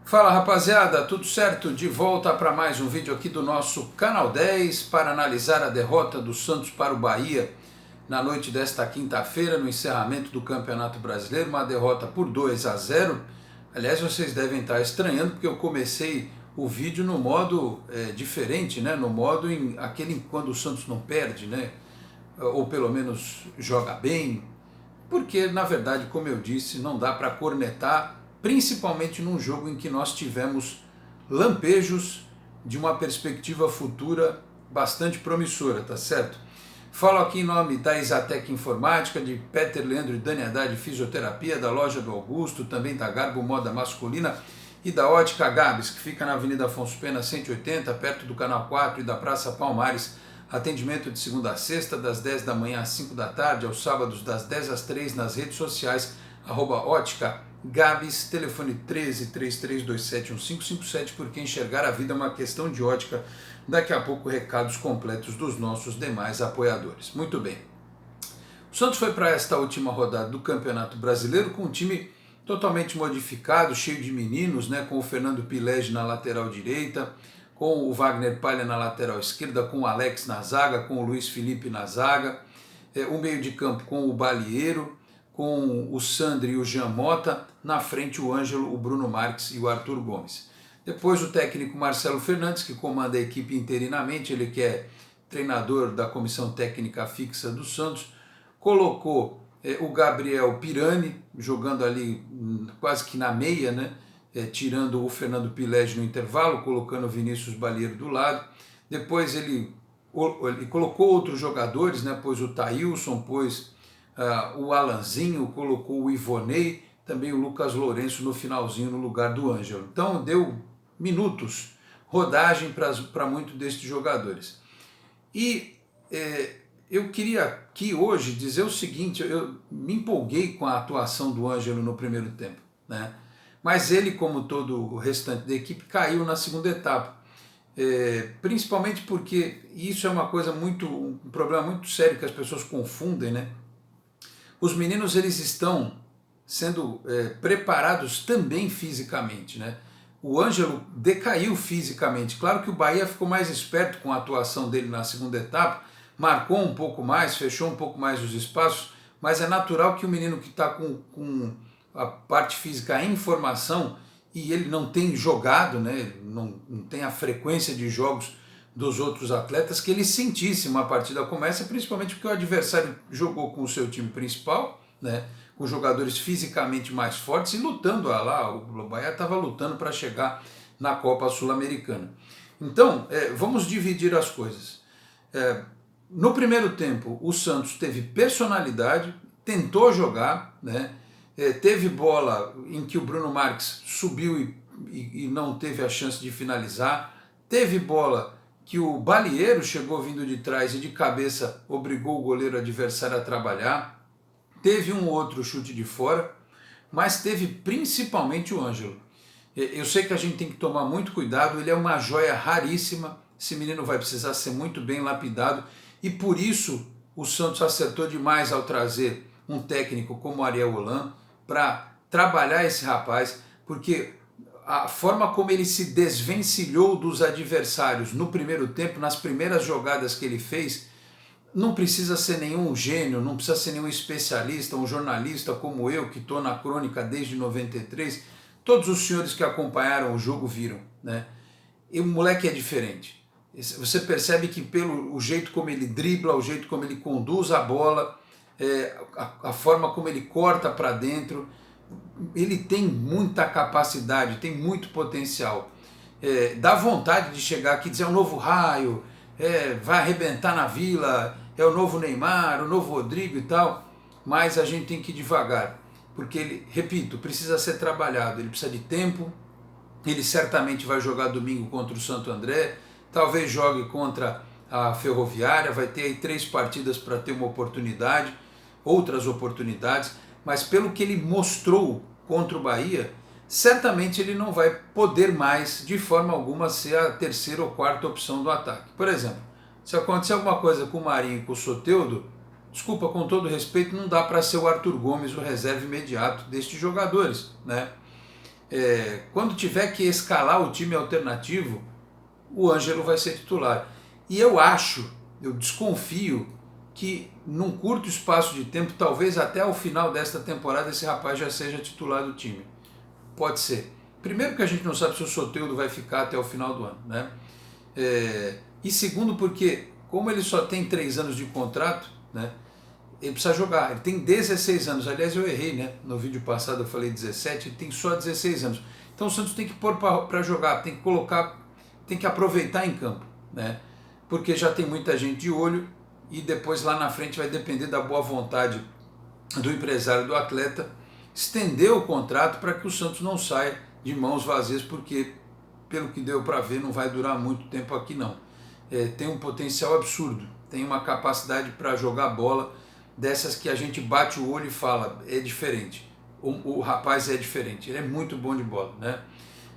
Fala rapaziada, tudo certo? De volta para mais um vídeo aqui do nosso Canal 10 para analisar a derrota do Santos para o Bahia na noite desta quinta-feira no encerramento do Campeonato Brasileiro, uma derrota por 2-0. Aliás, vocês devem estar estranhando porque eu comecei o vídeo no modo diferente, né? No modo aquele quando o Santos não perde, né? Ou pelo menos joga bem, porque na verdade, como eu disse, não dá para cornetar, principalmente num jogo em que nós tivemos lampejos de uma perspectiva futura bastante promissora, tá certo? Falo aqui em nome da Exatec Informática, de Peter Leandro e Dani Haddad Fisioterapia, da Loja do Augusto, também da Garbo Moda Masculina e da Ótica Gabs, que fica na Avenida Afonso Pena 180, perto do Canal 4 e da Praça Palmares. Atendimento de segunda a sexta, das 10 da manhã às 5 da tarde, aos sábados das 10 às 3 nas redes sociais, @ótica Gabs, telefone 1333271557, porque enxergar a vida é uma questão de ótica. Daqui a pouco recados completos dos nossos demais apoiadores. Muito bem. O Santos foi para esta última rodada do Campeonato Brasileiro com um time totalmente modificado, cheio de meninos, né, com o Fernando Pilege na lateral direita, com o Wagner Palha na lateral esquerda, com o Alex na zaga, com o Luiz Felipe na zaga, o meio de campo com o Balieiro, com o Sandri e o Jean Mota, na frente o Ângelo, o Bruno Marques e o Arthur Gomes. Depois o técnico Marcelo Fernandes, que comanda a equipe interinamente, ele que é treinador da comissão técnica fixa do Santos, colocou o Gabriel Pirani, jogando ali quase que na meia, né? Tirando o Fernando Pilege no intervalo, colocando o Vinícius Balieiro do lado. Depois ele colocou outros jogadores, né? Pôs o Thailson, pôs o Alanzinho, colocou o Ivonei, também o Lucas Lourenço no finalzinho no lugar do Ângelo. Então deu minutos, rodagem para muitos destes jogadores. E eu queria aqui hoje dizer o seguinte, eu me empolguei com a atuação do Ângelo no primeiro tempo, né? Mas ele, como todo o restante da equipe, caiu na segunda etapa. Principalmente porque isso é uma coisa um problema muito sério que as pessoas confundem, né? Os meninos, eles estão sendo preparados também fisicamente, né? O Ângelo decaiu fisicamente. Claro que o Bahia ficou mais esperto com a atuação dele na segunda etapa, marcou um pouco mais, fechou um pouco mais os espaços, mas é natural que o menino que está com a parte física em formação e ele não tem jogado, né? Não tem a frequência de jogos dos outros atletas, que ele sentisse uma partida como essa, principalmente porque o adversário jogou com o seu time principal, né? Com jogadores fisicamente mais fortes e lutando lá, o Bahia estava lutando para chegar na Copa Sul-Americana. Então, vamos dividir as coisas. No primeiro tempo, o Santos teve personalidade, tentou jogar, né? Teve bola em que o Bruno Marques subiu e não teve a chance de finalizar, teve bola que o Balieiro chegou vindo de trás e de cabeça obrigou o goleiro adversário a trabalhar, teve um outro chute de fora, mas teve principalmente o Ângelo. Eu sei que a gente tem que tomar muito cuidado, ele é uma joia raríssima, esse menino vai precisar ser muito bem lapidado, e por isso o Santos acertou demais ao trazer um técnico como Ariel Holan para trabalhar esse rapaz, porque a forma como ele se desvencilhou dos adversários no primeiro tempo, nas primeiras jogadas que ele fez, não precisa ser nenhum gênio, não precisa ser nenhum especialista, um jornalista como eu, que estou na crônica desde 93, todos os senhores que acompanharam o jogo viram, né? E o moleque é diferente. Você percebe que pelo o jeito como ele dribla, o jeito como ele conduz a bola, a forma como ele corta para dentro, ele tem muita capacidade, tem muito potencial. Dá vontade de chegar aqui e dizer: é o novo Raio, vai arrebentar na Vila, é o novo Neymar, o novo Rodrigo e tal, mas a gente tem que ir devagar, porque ele, repito, precisa ser trabalhado, ele precisa de tempo. Ele certamente vai jogar domingo contra o Santo André, talvez jogue contra a Ferroviária, vai ter aí 3 partidas para ter uma oportunidade, outras oportunidades, mas pelo que ele mostrou contra o Bahia, certamente ele não vai poder mais, de forma alguma, ser a terceira ou quarta opção do ataque. Por exemplo, se acontecer alguma coisa com o Marinho e com o Soteldo, desculpa, com todo respeito, não dá para ser o Arthur Gomes o reserva imediato destes jogadores, né? quando tiver que escalar o time alternativo, o Ângelo vai ser titular. E eu desconfio que num curto espaço de tempo, talvez até ao final desta temporada, esse rapaz já seja titular do time. Pode ser. Primeiro porque a gente não sabe se o Soteldo vai ficar até o final do ano, né? E segundo porque, como ele só tem 3 anos de contrato, né? Ele precisa jogar, ele tem 16 anos, aliás eu errei, né? No vídeo passado eu falei 17, ele tem só 16 anos. Então o Santos tem que pôr para jogar, tem que colocar, tem que aproveitar em campo, né? Porque já tem muita gente de olho e depois lá na frente vai depender da boa vontade do empresário do atleta estender o contrato para que o Santos não saia de mãos vazias, porque pelo que deu para ver não vai durar muito tempo aqui não. Tem um potencial absurdo, tem uma capacidade para jogar bola dessas que a gente bate o olho e fala, é diferente, o rapaz é diferente, ele é muito bom de bola, né?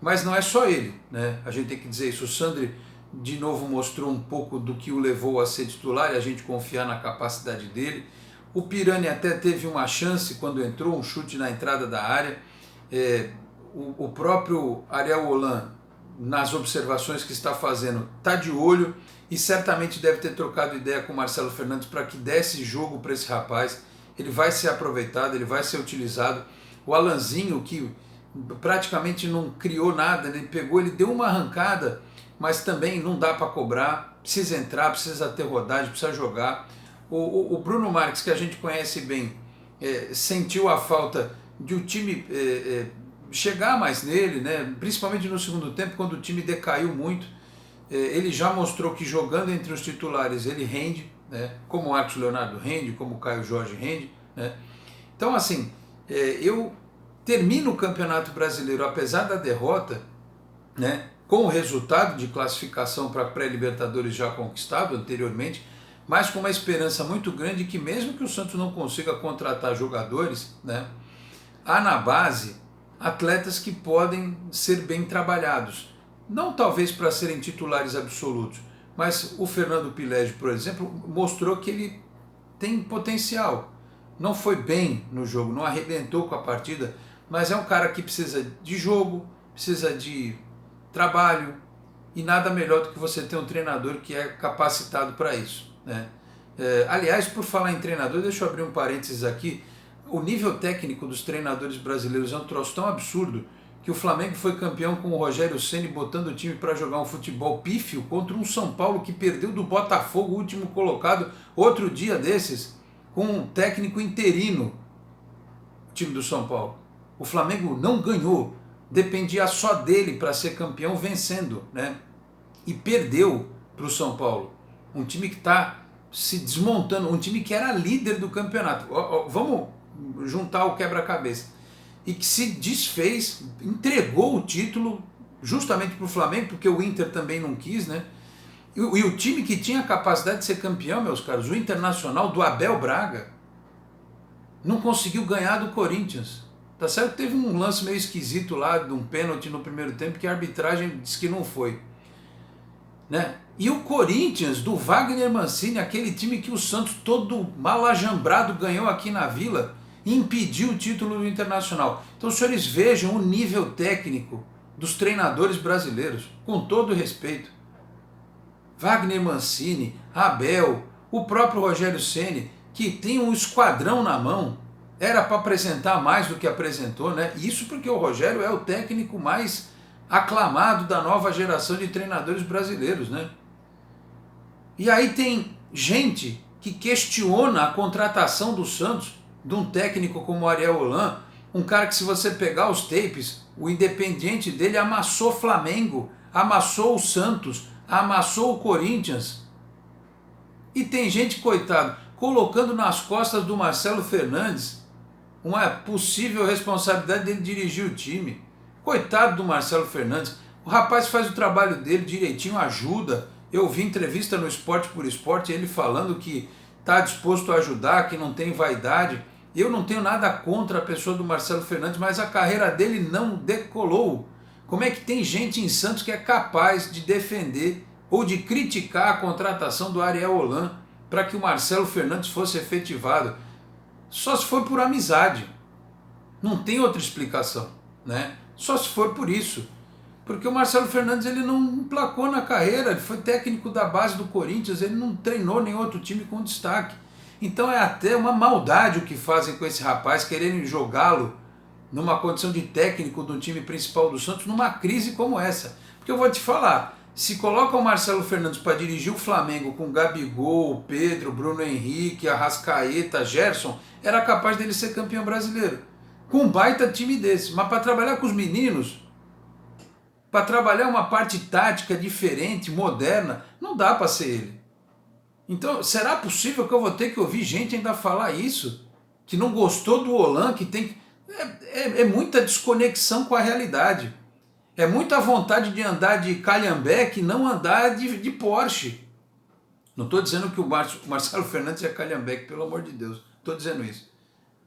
Mas não é só ele, né? A gente tem que dizer isso. O Sandri de novo mostrou um pouco do que o levou a ser titular e a gente confiar na capacidade dele. O Pirani até teve uma chance quando entrou, um chute na entrada da área. O próprio Ariel Holan, nas observações que está fazendo, está de olho e certamente deve ter trocado ideia com o Marcelo Fernandes para que desse jogo para esse rapaz. Ele vai ser aproveitado, ele vai ser utilizado. O Alanzinho, que praticamente não criou nada, ele pegou, ele deu uma arrancada, mas também não dá para cobrar, precisa entrar, precisa ter rodagem, precisa jogar. O Bruno Marques, que a gente conhece bem, sentiu a falta de o time chegar mais nele, né? Principalmente no segundo tempo, quando o time decaiu muito. Ele já mostrou que jogando entre os titulares ele rende, né? Como o Marcos Leonardo rende, como o Caio Jorge rende, né? Então assim, eu termino o Campeonato Brasileiro, apesar da derrota, né, com o resultado de classificação para a pré-Libertadores já conquistado anteriormente, mas com uma esperança muito grande que mesmo que o Santos não consiga contratar jogadores, né, há na base atletas que podem ser bem trabalhados. Não talvez para serem titulares absolutos, mas o Fernando Pilege, por exemplo, mostrou que ele tem potencial. Não foi bem no jogo, não arrebentou com a partida, mas é um cara que precisa de jogo, precisa de trabalho, e nada melhor do que você ter um treinador que é capacitado para isso, né? Aliás, por falar em treinador, deixa eu abrir um parênteses aqui. O nível técnico dos treinadores brasileiros é um troço tão absurdo que o Flamengo foi campeão com o Rogério Ceni botando o time para jogar um futebol pífio contra um São Paulo que perdeu do Botafogo, o último colocado, outro dia desses, com um técnico interino, o time do São Paulo. O Flamengo não ganhou, dependia só dele para ser campeão vencendo, né? E perdeu para o São Paulo, um time que está se desmontando, um time que era líder do campeonato. Vamos juntar o quebra-cabeça. E que se desfez, entregou o título justamente para o Flamengo, porque o Inter também não quis, né? E o time que tinha a capacidade de ser campeão, meus caros, o Internacional do Abel Braga, não conseguiu ganhar do Corinthians. Tá certo? Teve um lance meio esquisito lá, de um pênalti no primeiro tempo, que a arbitragem disse que não foi, né? E o Corinthians, do Wagner Mancini, aquele time que o Santos todo malajambrado ganhou aqui na Vila, impediu o título do Internacional. Então os senhores vejam o nível técnico dos treinadores brasileiros, com todo respeito. Wagner Mancini, Abel, o próprio Rogério Ceni, que tem um esquadrão na mão, era para apresentar mais do que apresentou, né? Isso porque o Rogério é o técnico mais aclamado da nova geração de treinadores brasileiros, né? E aí tem gente que questiona a contratação do Santos de um técnico como o Ariel Holan, um cara que, se você pegar os tapes, o Independiente dele amassou Flamengo, amassou o Santos, amassou o Corinthians. E tem gente, coitado, colocando nas costas do Marcelo Fernandes uma possível responsabilidade dele dirigir o time. Coitado do Marcelo Fernandes, o rapaz faz o trabalho dele direitinho, ajuda. Eu vi entrevista no Esporte por Esporte, ele falando que está disposto a ajudar, que não tem vaidade. Eu não tenho nada contra a pessoa do Marcelo Fernandes, mas a carreira dele não decolou. Como é que tem gente em Santos que é capaz de defender ou de criticar a contratação do Ariel Holan para que o Marcelo Fernandes fosse efetivado? Só se for por amizade. Não tem outra explicação, né? só se for por isso. Porque o Marcelo Fernandes ele não emplacou na carreira, ele foi técnico da base do Corinthians, ele não treinou nenhum outro time com destaque. Então é até uma maldade o que fazem com esse rapaz, querendo jogá-lo numa condição de técnico do time principal do Santos, numa crise como essa. Porque eu vou te falar, se coloca o Marcelo Fernandes para dirigir o Flamengo com Gabigol, Pedro, Bruno Henrique, Arrascaeta, Gerson, era capaz dele ser campeão brasileiro. Com um baita time desse. Mas para trabalhar com os meninos, para trabalhar uma parte tática diferente, moderna, não dá para ser ele. Então, será possível que eu vou ter que ouvir gente ainda falar isso? Que não gostou do Holan, que tem... É muita desconexão com a realidade. É muita vontade de andar de Calhambeque e não andar de Porsche. Não estou dizendo que o Marcelo Fernandes é Calhambeque, pelo amor de Deus. Estou dizendo isso.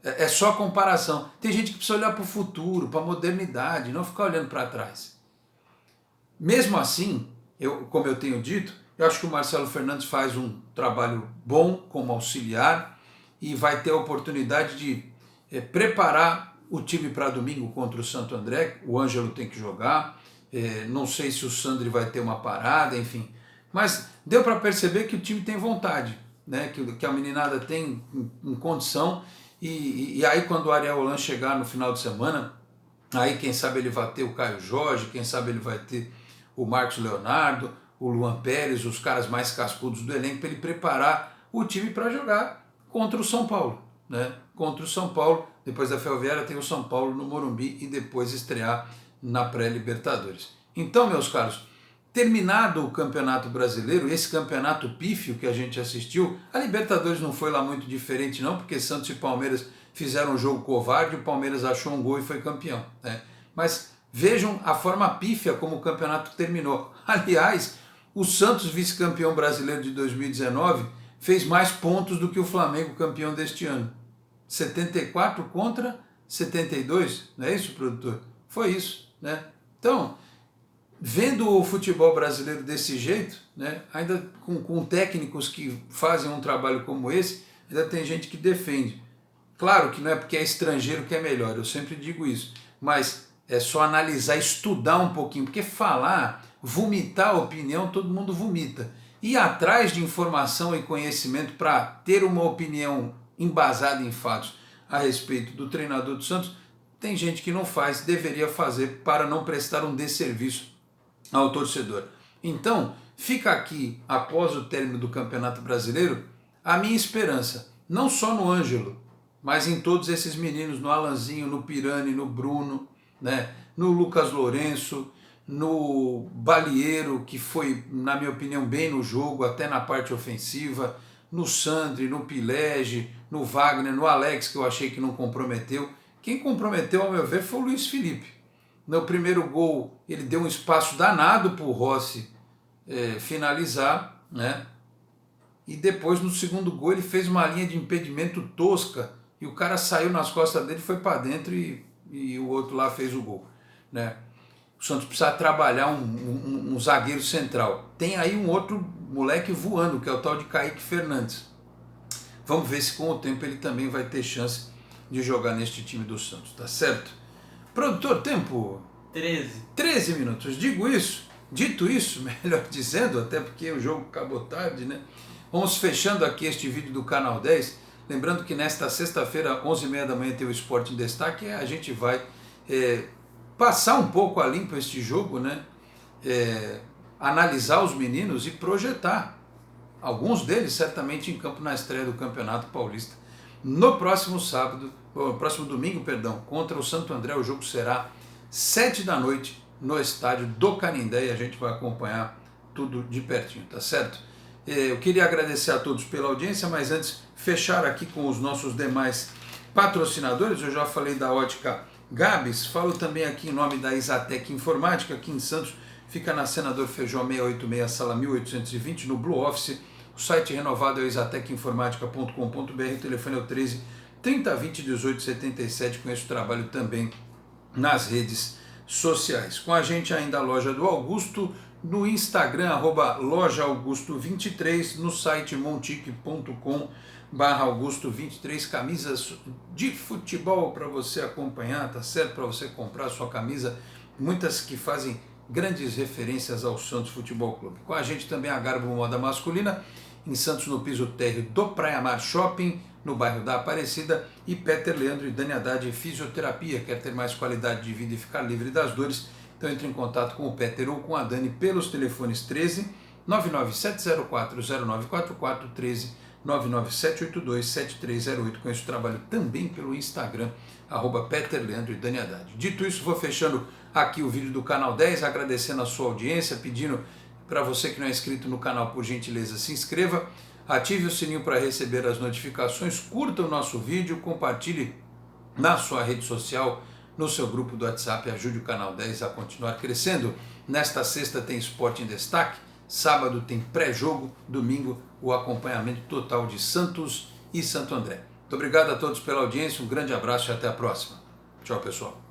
É só comparação. Tem gente que precisa olhar para o futuro, para a modernidade, não ficar olhando para trás. Mesmo assim, como eu tenho dito, eu acho que o Marcelo Fernandes faz um trabalho bom como auxiliar e vai ter a oportunidade de preparar o time para domingo contra o Santo André. O Ângelo tem que jogar, não sei se o Sandri vai ter uma parada, enfim. Mas deu para perceber que o time tem vontade, né? Que a meninada tem em condição. E aí quando o Ariel Holan chegar no final de semana, aí quem sabe ele vai ter o Caio Jorge, quem sabe ele vai ter o Marcos Leonardo, o Luan Pérez, os caras mais cascudos do elenco, para ele preparar o time para jogar contra o São Paulo, né? Contra o São Paulo, depois da Ferroviária tem o São Paulo no Morumbi e depois estrear na pré-Libertadores. Então, meus caros, terminado o Campeonato Brasileiro, esse campeonato pífio que a gente assistiu, a Libertadores não foi lá muito diferente não, porque Santos e Palmeiras fizeram um jogo covarde, o Palmeiras achou um gol e foi campeão, né? Mas vejam a forma pífia como o campeonato terminou. Aliás, o Santos, vice-campeão brasileiro de 2019, fez mais pontos do que o Flamengo, campeão deste ano. 74 contra 72, não é isso, produtor? Foi isso, né? Então, vendo o futebol brasileiro desse jeito, né, ainda com técnicos que fazem um trabalho como esse, ainda tem gente que defende. Claro que não é porque é estrangeiro que é melhor, eu sempre digo isso, mas é só analisar, estudar um pouquinho, porque falar, vomitar opinião, todo mundo vomita. Ir atrás de informação e conhecimento para ter uma opinião embasada em fatos a respeito do treinador do Santos, tem gente que não faz, deveria fazer para não prestar um desserviço ao torcedor. Então, fica aqui, após o término do Campeonato Brasileiro, a minha esperança, não só no Ângelo, mas em todos esses meninos, no Alanzinho, no Pirani, no Bruno, né, no Lucas Lourenço, no Balieiro, que foi, na minha opinião, bem no jogo, até na parte ofensiva, no Sandri, no Pilege, no Wagner, no Alex, que eu achei que não comprometeu. Quem comprometeu, ao meu ver, foi o Luiz Felipe. No primeiro gol, ele deu um espaço danado para o Rossi finalizar, né? E depois, no segundo gol, ele fez uma linha de impedimento tosca e o cara saiu nas costas dele, foi para dentro e o outro lá fez o gol, né? O Santos precisa trabalhar um zagueiro central. Tem aí um outro moleque voando, que é o tal de Kaique Fernandes. Vamos ver se com o tempo ele também vai ter chance de jogar neste time do Santos, tá certo? Produtor, tempo? 13 minutos. Dito isso, melhor dizendo, até porque o jogo acabou tarde, né? Vamos fechando aqui este vídeo do Canal 10. Lembrando que nesta sexta-feira, 11h30 da manhã, tem o Esporte em Destaque. A gente vai passar um pouco a limpo este jogo, né? Analisar os meninos e projetar. Alguns deles certamente em campo na estreia do Campeonato Paulista. No próximo domingo, contra o Santo André, o jogo será 7 da noite no estádio do Canindé e a gente vai acompanhar tudo de pertinho, tá certo? Eu queria agradecer a todos pela audiência, mas antes fechar aqui com os nossos demais patrocinadores. Eu já falei da Ótica Gabs, falo também aqui em nome da Exatec Informática, aqui em Santos, fica na Senador Feijó 686, sala 1820, no Blue Office. O site renovado é o exatecinformatica.com.br, o telefone é o 13 3020 1877, conheço o trabalho também nas redes sociais. Com a gente ainda a Loja do Augusto, no Instagram, @lojaaugusto23, no site montique.com, Augusto23, camisas de futebol para você acompanhar, tá certo? Para você comprar a sua camisa, muitas que fazem grandes referências ao Santos Futebol Clube. Com a gente também a Garbo Moda Masculina, em Santos, no piso térreo do Praia Mar Shopping, no bairro da Aparecida, e Peter Leandro e Dani Haddad Fisioterapia. Quer ter mais qualidade de vida e ficar livre das dores? Então entre em contato com o Peter ou com a Dani pelos telefones 13 997040944, 13 997827308. Conheço o trabalho também pelo Instagram, Peter Leandro e Dani Haddad. Dito isso, vou fechando aqui o vídeo do Canal 10, agradecendo a sua audiência, pedindo para você que não é inscrito no canal, por gentileza, se inscreva, ative o sininho para receber as notificações, curta o nosso vídeo, compartilhe na sua rede social, no seu grupo do WhatsApp, ajude o Canal 10 a continuar crescendo. Nesta sexta tem Esporte em Destaque, sábado tem pré-jogo, domingo o acompanhamento total de Santos e Santo André. Muito obrigado a todos pela audiência, um grande abraço e até a próxima. Tchau, pessoal.